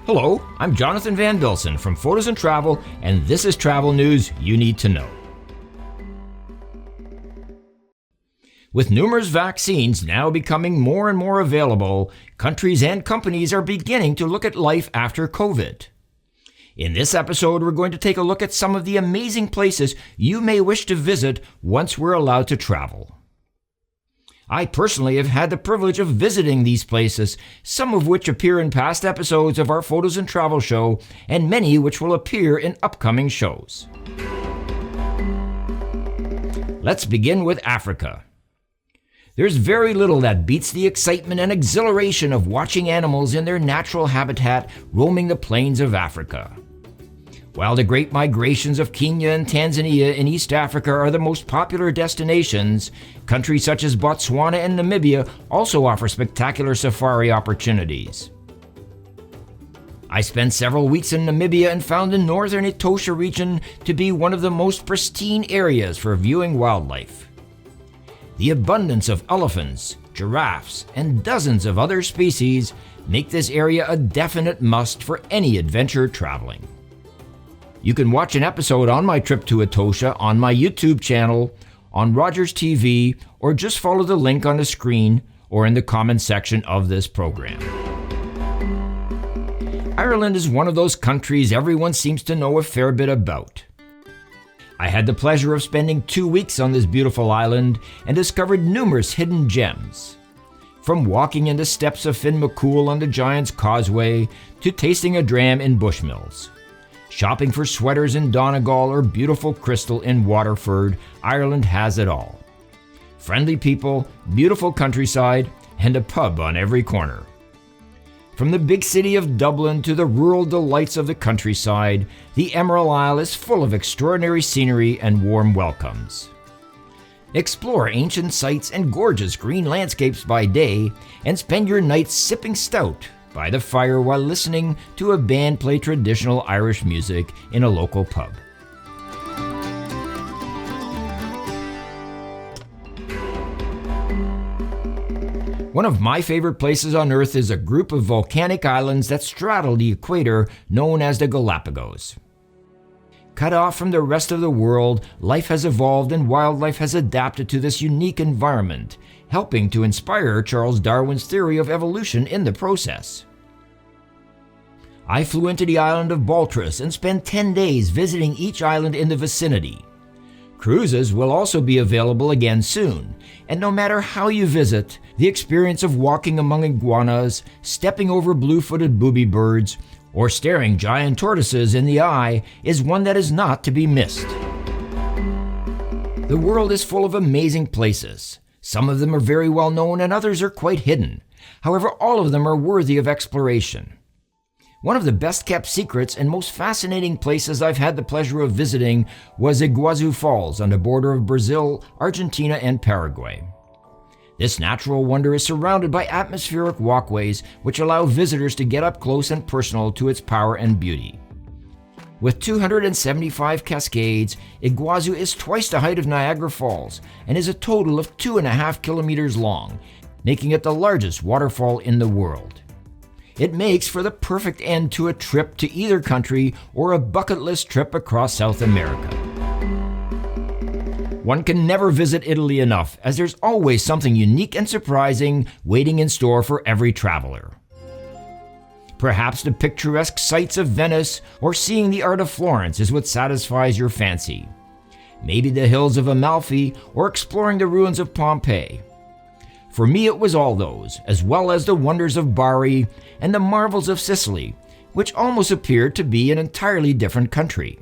Hello, I'm Jonathan Van Bilsen from photosNtravel, and this is travel news you need to know. With numerous vaccines now becoming more and more available, countries and companies are beginning to look at life after COVID. In this episode, we're going to take a look at some of the amazing places you may wish to visit once we're allowed to travel. I personally have had the privilege of visiting these places, some of which appear in past episodes of our photosNtravel show, and many which will appear in upcoming shows. Let's begin with Africa. There's very little that beats the excitement and exhilaration of watching animals in their natural habitat roaming the plains of Africa. While the great migrations of Kenya and Tanzania in East Africa are the most popular destinations, countries such as Botswana and Namibia also offer spectacular safari opportunities. I spent several weeks in Namibia and found the northern Etosha region to be one of the most pristine areas for viewing wildlife. The abundance of elephants, giraffes, and dozens of other species make this area a definite must for any adventure traveling. You can watch an episode on my trip to Etosha on my YouTube channel, on Rogers TV, or just follow the link on the screen or in the comments section of this program. Ireland is one of those countries everyone seems to know a fair bit about. I had the pleasure of spending 2 weeks on this beautiful island and discovered numerous hidden gems. From walking in the steps of Finn McCool on the Giant's Causeway to tasting a dram in Bushmills. Shopping for sweaters in Donegal or beautiful crystal in Waterford, Ireland has it all. Friendly people, beautiful countryside, and a pub on every corner. From the big city of Dublin to the rural delights of the countryside, the Emerald Isle is full of extraordinary scenery and warm welcomes. Explore ancient sites and gorgeous green landscapes by day, and spend your nights sipping stout by the fire while listening to a band play traditional Irish music in a local pub. One of my favorite places on Earth is a group of volcanic islands that straddle the equator known as the Galapagos. Cut off from the rest of the world, life has evolved and wildlife has adapted to this unique environment, helping to inspire Charles Darwin's theory of evolution in the process. I flew into the island of Baltras and spent 10 days visiting each island in the vicinity. Cruises will also be available again soon, and no matter how you visit, the experience of walking among iguanas, stepping over blue-footed booby birds, or staring giant tortoises in the eye is one that is not to be missed. The world is full of amazing places. Some of them are very well known and others are quite hidden. However, all of them are worthy of exploration. One of the best kept secrets and most fascinating places I've had the pleasure of visiting was Iguazu Falls on the border of Brazil, Argentina, and Paraguay. This natural wonder is surrounded by atmospheric walkways which allow visitors to get up close and personal to its power and beauty. With 275 cascades, Iguazu is twice the height of Niagara Falls and is a total of 2.5 kilometers long, making it the largest waterfall in the world. It makes for the perfect end to a trip to either country or a bucket list trip across South America. One can never visit Italy enough, as there's always something unique and surprising waiting in store for every traveler. Perhaps the picturesque sights of Venice or seeing the art of Florence is what satisfies your fancy. Maybe the hills of Amalfi or exploring the ruins of Pompeii. For me, it was all those, as well as the wonders of Bari and the marvels of Sicily, which almost appeared to be an entirely different country.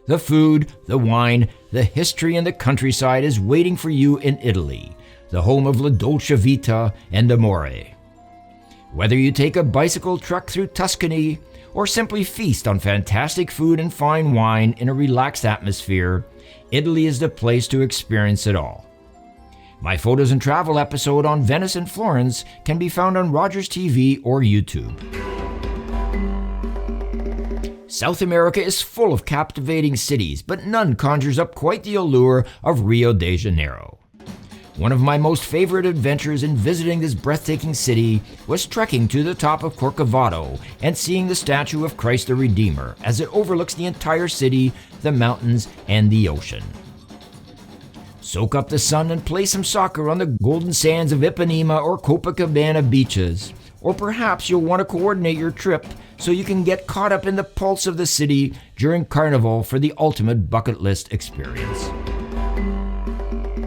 The food, the wine, the history, and the countryside is waiting for you in Italy, the home of La Dolce Vita and Amore. Whether you take a bicycle trek through Tuscany or simply feast on fantastic food and fine wine in a relaxed atmosphere, Italy is the place to experience it all. My photosNtravel episode on Venice and Florence can be found on Rogers TV or YouTube. South America is full of captivating cities, but none conjures up quite the allure of Rio de Janeiro. One of my most favorite adventures in visiting this breathtaking city was trekking to the top of Corcovado and seeing the statue of Christ the Redeemer as it overlooks the entire city, the mountains, and the ocean. Soak up the sun and play some soccer on the golden sands of Ipanema or Copacabana beaches. Or perhaps you'll want to coordinate your trip so you can get caught up in the pulse of the city during Carnival for the ultimate bucket list experience.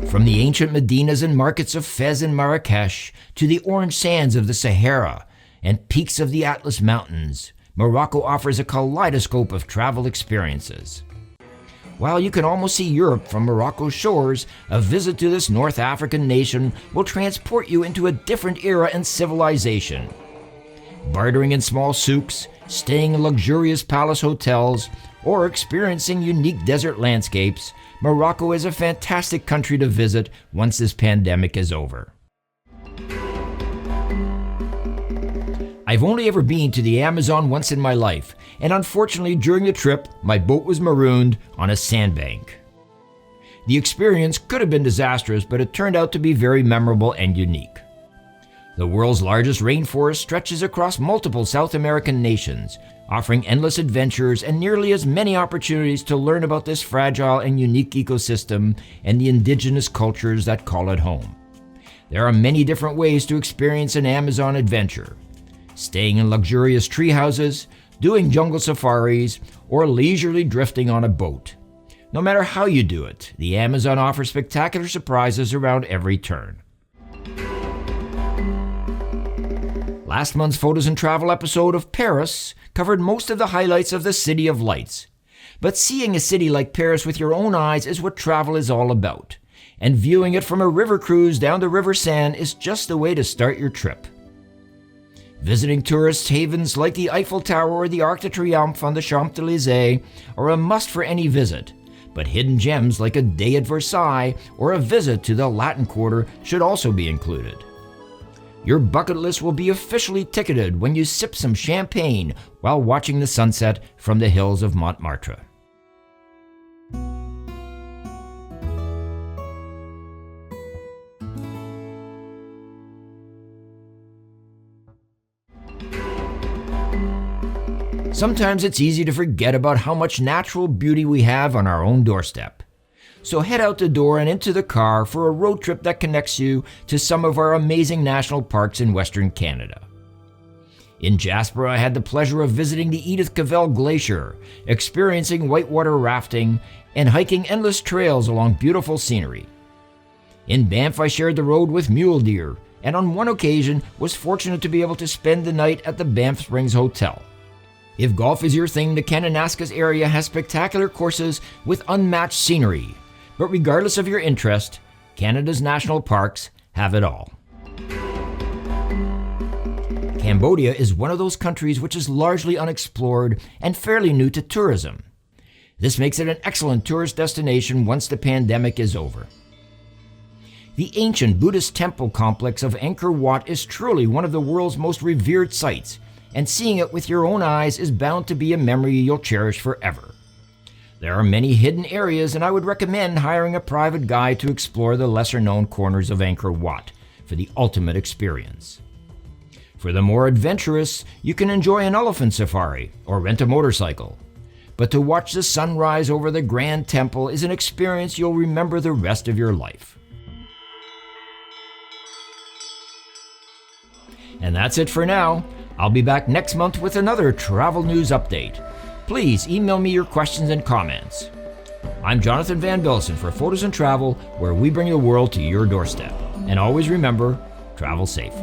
From the ancient medinas and markets of Fez and Marrakesh to the orange sands of the Sahara and peaks of the Atlas Mountains, Morocco offers a kaleidoscope of travel experiences. While you can almost see Europe from Morocco's shores, a visit to this North African nation will transport you into a different era and civilization. Bartering in small souks, staying in luxurious palace hotels, or experiencing unique desert landscapes, Morocco is a fantastic country to visit once this pandemic is over. I've only ever been to the Amazon once in my life, and unfortunately during the trip, my boat was marooned on a sandbank. The experience could have been disastrous, but it turned out to be very memorable and unique. The world's largest rainforest stretches across multiple South American nations, offering endless adventures and nearly as many opportunities to learn about this fragile and unique ecosystem and the indigenous cultures that call it home. There are many different ways to experience an Amazon adventure. Staying in luxurious tree houses, doing jungle safaris, or leisurely drifting on a boat. No matter how you do it, the Amazon offers spectacular surprises around every turn. Last month's Photos and Travel episode of Paris covered most of the highlights of the City of Lights. But seeing a city like Paris with your own eyes is what travel is all about. And viewing it from a river cruise down the River Seine is just the way to start your trip. Visiting tourist havens like the Eiffel Tower or the Arc de Triomphe on the Champs-Élysées are a must for any visit, but hidden gems like a day at Versailles or a visit to the Latin Quarter should also be included. Your bucket list will be officially ticketed when you sip some champagne while watching the sunset from the hills of Montmartre. Sometimes it's easy to forget about how much natural beauty we have on our own doorstep. So head out the door and into the car for a road trip that connects you to some of our amazing national parks in Western Canada. In Jasper, I had the pleasure of visiting the Edith Cavell Glacier, experiencing whitewater rafting, and hiking endless trails along beautiful scenery. In Banff, I shared the road with mule deer, and on one occasion was fortunate to be able to spend the night at the Banff Springs Hotel. If golf is your thing, the Kananaskis area has spectacular courses with unmatched scenery. But regardless of your interest, Canada's national parks have it all. Cambodia is one of those countries which is largely unexplored and fairly new to tourism. This makes it an excellent tourist destination once the pandemic is over. The ancient Buddhist temple complex of Angkor Wat is truly one of the world's most revered sites, and seeing it with your own eyes is bound to be a memory you'll cherish forever. There are many hidden areas, and I would recommend hiring a private guide to explore the lesser-known corners of Angkor Wat for the ultimate experience. For the more adventurous, you can enjoy an elephant safari or rent a motorcycle. But to watch the sunrise over the Grand Temple is an experience you'll remember the rest of your life. And that's it for now. I'll be back next month with another travel news update. Please email me your questions and comments. I'm Jonathan Van Bilsen for Photos and Travel, where we bring the world to your doorstep. And always remember, travel safe.